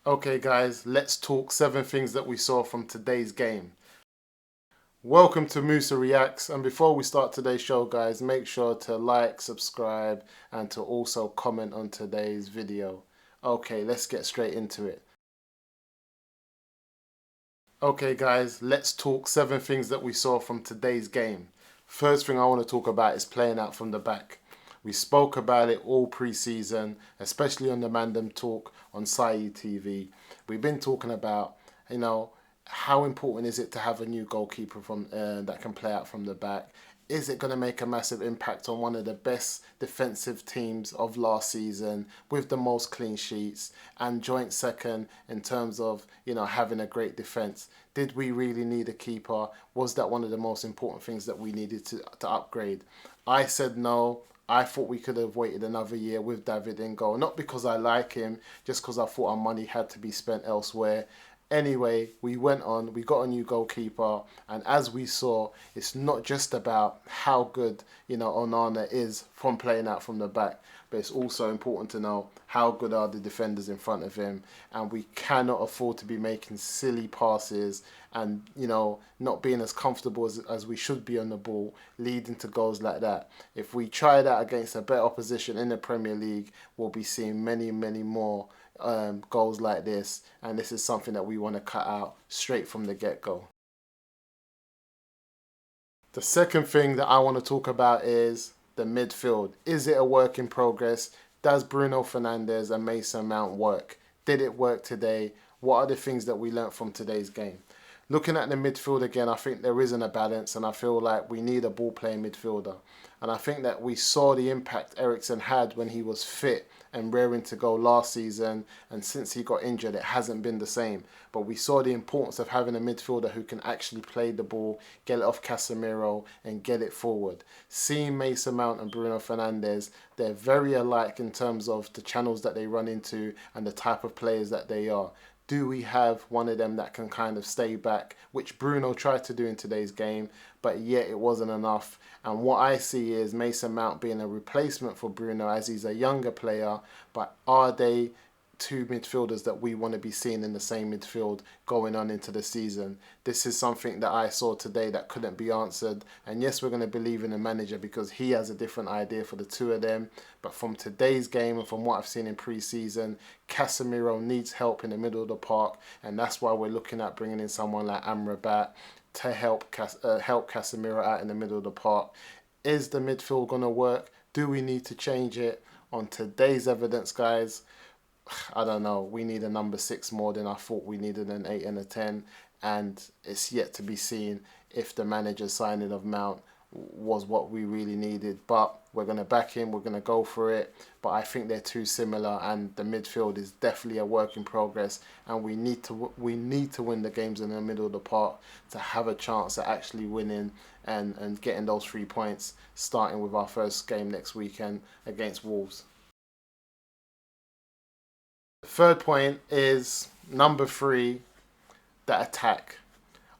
Okay guys, let's talk 7 things that we saw from today's game. Welcome to Moosa Reacts, and before we start today's show guys, make sure to like, subscribe and to also comment on today's video. Okay, let's get straight into it. Okay guys, let's talk 7 things that we saw from today's game. First thing I want to talk about is playing out from the back. We spoke about it all pre-season, especially on the Mandem Talk on Saeed TV. We've been talking about, you know, how important is it to have a new goalkeeper from that can play out from the back? Is it going to make a massive impact on one of the best defensive teams of last season with the most clean sheets and joint second in terms of, having a great defense? Did we really need a keeper? Was that one of the most important things that we needed to upgrade? I said no. I thought we could have waited another year with David in goal. Not because I like him, just because I thought our money had to be spent elsewhere. Anyway, we went on, we got a new goalkeeper, and as we saw, it's not just about how good, Onana is from playing out from the back, but it's also important to know how good are the defenders in front of him, and we cannot afford to be making silly passes and, not being as comfortable as we should be on the ball, leading to goals like that. If we try that against a better opposition in the Premier League, we'll be seeing many, many more goals like this, and this is something that we want to cut out straight from the get-go. The second thing that I want to talk about is the midfield. Is it a work in progress? Does Bruno Fernandes and Mason Mount work? Did it work today? What are the things that we learnt from today's game? Looking at the midfield again, I think there isn't a balance, and I feel like we need a ball-playing midfielder. And I think that we saw the impact Eriksen had when he was fit and raring to go last season, and since he got injured, it hasn't been the same. But we saw the importance of having a midfielder who can actually play the ball, get it off Casemiro, and get it forward. Seeing Mason Mount and Bruno Fernandes, they're very alike in terms of the channels that they run into and the type of players that they are. Do we have one of them that can kind of stay back, which Bruno tried to do in today's game, but yet it wasn't enough. And what I see is Mason Mount being a replacement for Bruno as he's a younger player, but are they two midfielders that we want to be seeing in the same midfield going on into the season? This is something that I saw today that couldn't be answered. And yes, we're going to believe in the manager because he has a different idea for the two of them. But from today's game and from what I've seen in pre-season, Casemiro needs help in the middle of the park, and that's why we're looking at bringing in someone like Amrabat to help Casemiro out in the middle of the park. Is the midfield going to work? Do we need to change it? On today's evidence, guys, I don't know. We need a number 6 more than I thought we needed an 8 and a 10. And it's yet to be seen if the manager's signing of Mount was what we really needed. But we're going to back him. We're going to go for it. But I think they're too similar, and the midfield is definitely a work in progress. And we need to win the games in the middle of the park to have a chance at actually winning and getting those 3 points, starting with our first game next weekend against Wolves. The third point is number 3, the attack.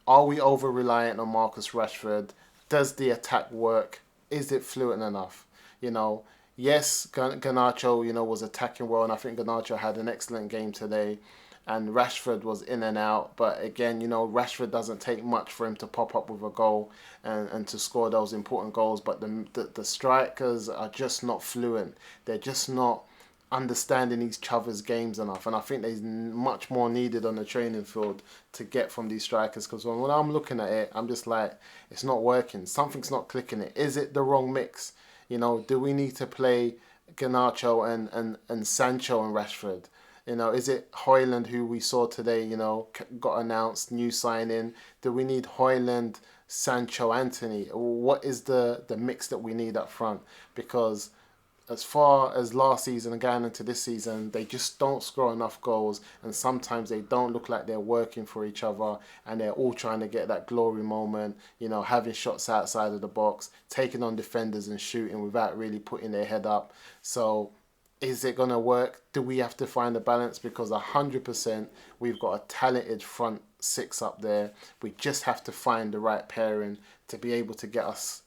Are we over reliant on Marcus Rashford? Does the attack work? Is it fluent enough? Yes, Garnacho, was attacking well, and I think Garnacho had an excellent game today. And Rashford was in and out, but again, Rashford doesn't take much for him to pop up with a goal and to score those important goals. But the strikers are just not fluent. They're just not understanding each other's games enough, and I think there's much more needed on the training field to get from these strikers, because when I'm looking at it, I'm just like, it's not working, something's not clicking. It is it the wrong mix? Do we need to play Garnacho and Sancho and Rashford? Is it Højlund, who we saw today, got announced, new signing? Do we need Højlund, Sancho, Anthony? What is the mix that we need up front? Because as far as last season and going into this season, they just don't score enough goals, and sometimes they don't look like they're working for each other, and they're all trying to get that glory moment, having shots outside of the box, taking on defenders and shooting without really putting their head up. So is it going to work? Do we have to find a balance? Because 100% we've got a talented front 6 up there. We just have to find the right pairing to be able to get us,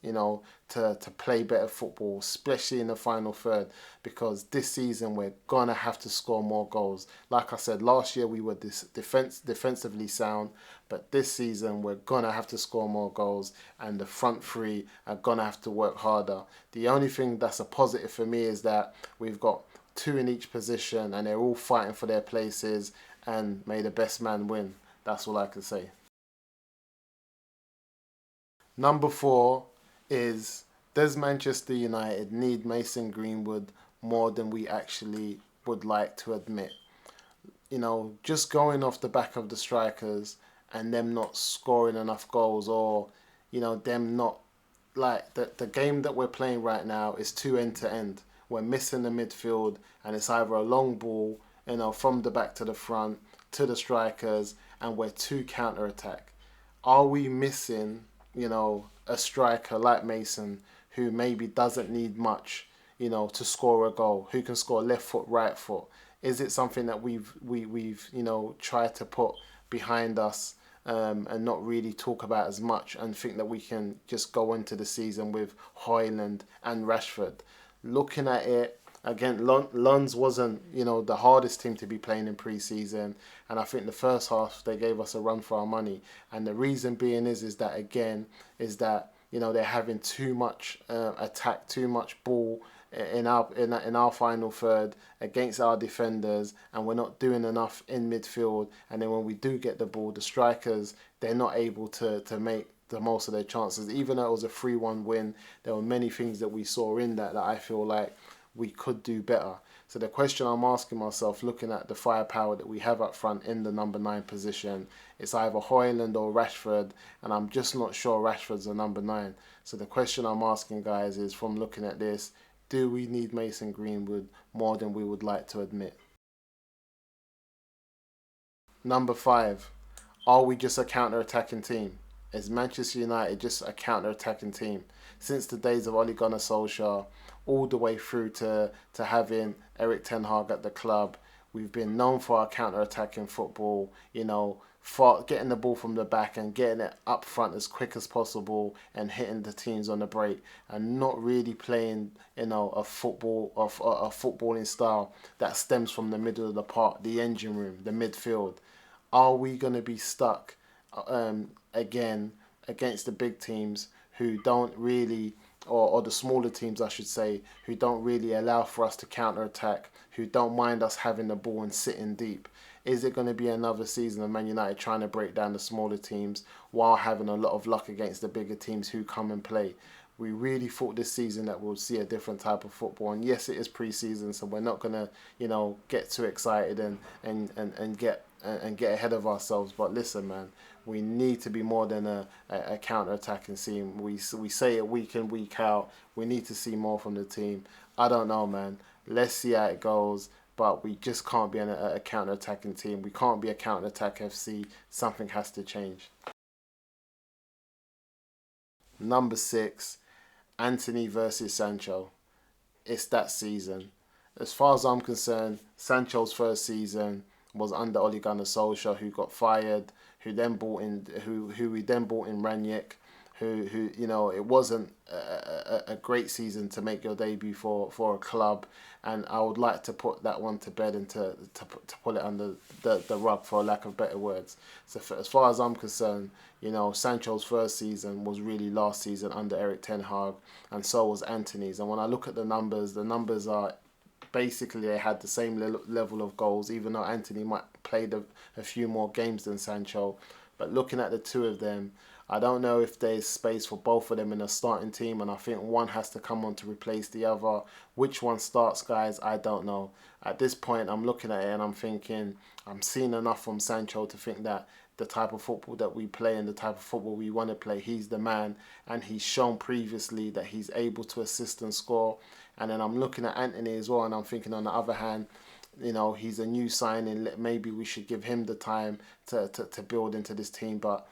to play better football, especially in the final third, because this season we're gonna have to score more goals. Like I said, last year we were defensively sound, but this season we're gonna have to score more goals, and the front three are gonna have to work harder. The only thing that's a positive for me is that we've got two in each position, and they're all fighting for their places. And may the best man win. That's all I can say. Number 4 is, does Manchester United need Mason Greenwood more than we actually would like to admit? Just going off the back of the strikers and them not scoring enough goals, or, them not, like, the game that we're playing right now is too end to end. We're missing the midfield, and it's either a long ball, from the back to the front to the strikers, and we're too counter attack. Are we missing, a striker like Mason, who maybe doesn't need much, to score a goal, who can score left foot, right foot? Is it something that we've tried to put behind us, and not really talk about as much, and think that we can just go into the season with Højlund and Rashford? Looking at it again, Lens wasn't the hardest team to be playing in pre-season, and I think the first half they gave us a run for our money. And the reason being is that they're having too much attack, too much ball in our final third against our defenders, and we're not doing enough in midfield. And then when we do get the ball, the strikers, they're not able to make the most of their chances. Even though it was a 3-1 win, there were many things that we saw in that I feel like we could do better. So the question I'm asking myself, looking at the firepower that we have up front in the number 9 position, it's either Højlund or Rashford, and I'm just not sure Rashford's the number 9. So the question I'm asking, guys, is, from looking at this, do we need Mason Greenwood more than we would like to admit? Number 5, are we just a counter-attacking team? Is Manchester United just a counter-attacking team? Since the days of Ole Gunnar Solskjaer, all the way through to having Erik ten Hag at the club, we've been known for our counter-attacking football, getting the ball from the back and getting it up front as quick as possible and hitting the teams on the break, and not really playing, a footballing style that stems from the middle of the park, the engine room, the midfield. Are we going to be stuck again against the big teams who don't really, or the smaller teams I should say, who don't really allow for us to counter attack, who don't mind us having the ball and sitting deep? Is it going to be another season of Man United trying to break down the smaller teams while having a lot of luck against the bigger teams who come and play? We really thought this season that we'll see a different type of football, and yes, it is pre-season, so we're not gonna, get too excited and get ahead of ourselves. But listen, man, we need to be more than a counter-attacking team. We say it week in, week out. We need to see more from the team. I don't know, man. Let's see how it goes. But we just can't be a counter-attacking team. We can't be a counter-attack FC. Something has to change. Number 6, Anthony versus Sancho. It's that season. As far as I'm concerned, Sancho's first season was under Ole Gunnar Solskjaer, who got fired, who we then brought in Ranić, who it wasn't a great season to make your debut for a club, and I would like to put that one to bed and to pull it under the rug, for lack of better words. So as far as I'm concerned, Sancho's first season was really last season under Erik ten Hag, and so was Anthony's. And when I look at the numbers are basically, they had the same level of goals, even though Anthony might played a few more games than Sancho. But looking at the two of them, I don't know if there's space for both of them in a starting team, and I think one has to come on to replace the other. Which one starts, guys? I don't know. At this point, I'm looking at it and I'm thinking, I'm seeing enough from Sancho to think that the type of football that we play and the type of football we want to play, he's the man, and he's shown previously that he's able to assist and score. And then I'm looking at Anthony as well, and I'm thinking, on the other hand, he's a new signing. Maybe we should give him the time to build into this team. But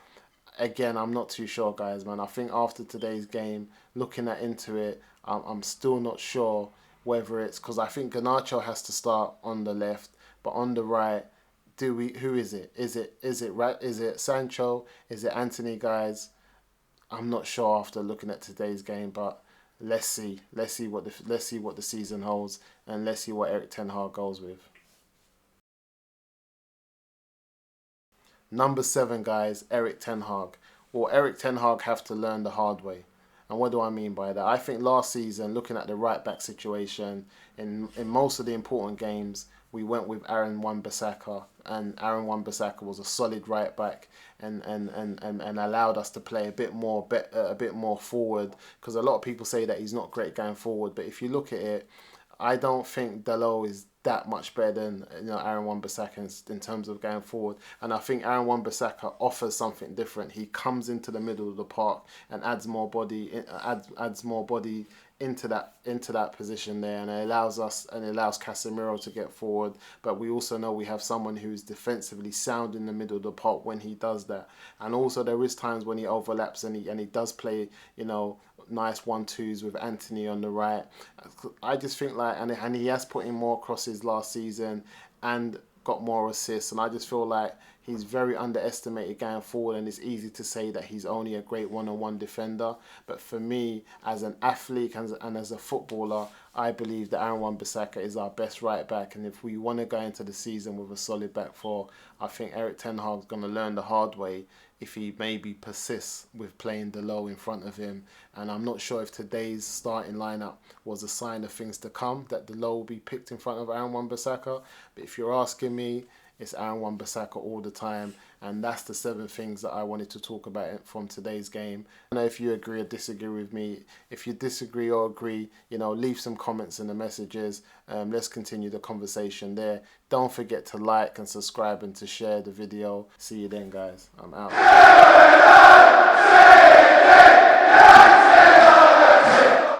again, I'm not too sure, guys, man. I think after today's game, looking into it, I'm still not sure whether it's, because I think Garnacho has to start on the left, but on the right, who is it? Is it Sancho? Is it Anthony, guys? I'm not sure after looking at today's game, but let's see. Let's see what the season holds, and let's see what Erik ten Hag goes with. Number 7, guys, Erik ten Hag. Well, Erik ten Hag have to learn the hard way. And what do I mean by that? I think last season, looking at the right back situation, in most of the important games, we went with Aaron Wan-Bissaka, and Aaron Wan-Bissaka was a solid right back, and allowed us to play a bit more forward, because a lot of people say that he's not great going forward, but if you look at it, I don't think Dalot is that much better than Aaron Wan-Bissaka in terms of going forward, and I think Aaron Wan-Bissaka offers something different. He comes into the middle of the park and adds more body into that position there, and it allows Casemiro to get forward. But we also know we have someone who's defensively sound in the middle of the park when he does that, and also there is times when he overlaps and he does play nice 1-2s with Anthony on the right. I just think and he has put in more crosses last season and got more assists, and I just feel like he's very underestimated going forward, and it's easy to say that he's only a great one-on-one defender. But for me, as an athlete and as a footballer, I believe that Aaron Wan-Bissaka is our best right back, and if we want to go into the season with a solid back four, I think Erik ten Hag's going to learn the hard way if he maybe persists with playing Dalot in front of him. And I'm not sure if today's starting lineup was a sign of things to come, that Dalot will be picked in front of Aaron Wan-Bissaka. But if you're asking me, it's Aaron Wan-Bissaka all the time, and that's the 7 things that I wanted to talk about from today's game. I don't know if you agree or disagree with me. If you disagree or agree, leave some comments in the messages. Let's continue the conversation there. Don't forget to like and subscribe and to share the video. See you then, guys. I'm out.